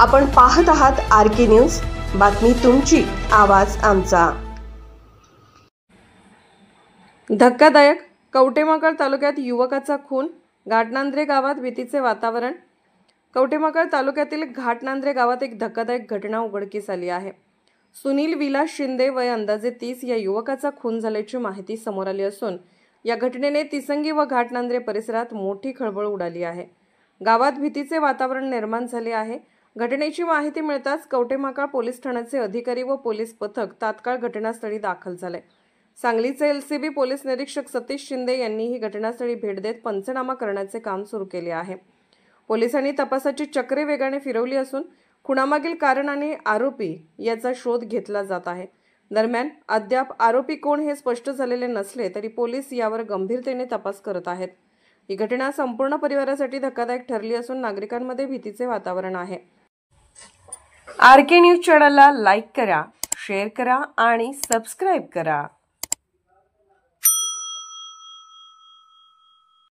आपण पाहत आहात RK न्यूज, बातमी तुमची, आवाज आमचा। धक्कादायक, कवटेमहाकाळ तालुक्यात युवकाचा खून, घाटनांद्रे गावात भीतीचे वातावरण। कवटेमहाकाळ तालुक्यातील घाटनांद्रे गावात एक धक्कादायक घटना उघडकीस आली आहे। सुनील विलास शिंदे वय अंदाजे 30 या युवकाचा खून झाल्याची माहिती समोर आली असून या घटनेने तिसंगी व घाटनांद्रे परिसरात मोठी खळबळ उडाली आहे। गावात भीतीचे वातावरण निर्माण झाले आहे। घटनेची माहिती मिळताच कवटेमहाकाळ पोलीस ठाण्याचे अधिकारी व पोलीस पथक तात्काळ घटनास्थळी दाखल झाले। सांगलीचे LCB पोलीस निरीक्षक सतीश शिंदे यांनी ही घटनास्थळी भेट देत पंचनामा करण्याचे काम सुरू केले आहे। पोलिसांनी तपासाची चक्रे वेगाने फिरवली असून खुनामागील कारण आणि आरोपी याचा शोध घेतला जात आहे। दरम्यान अद्याप आरोपी कोण हे स्पष्ट झालेले नसले तरी पोलीस यावर गंभीरतेने तपास करत आहेत। ही घटना संपूर्ण परिवारासाठी धक्कादायक ठरली असून नागरिकांमध्ये भीतीचे वातावरण आहे। RK न्यूज चॅनलला लाईक करा, शेअर करा आणि सबस्क्राइब करा।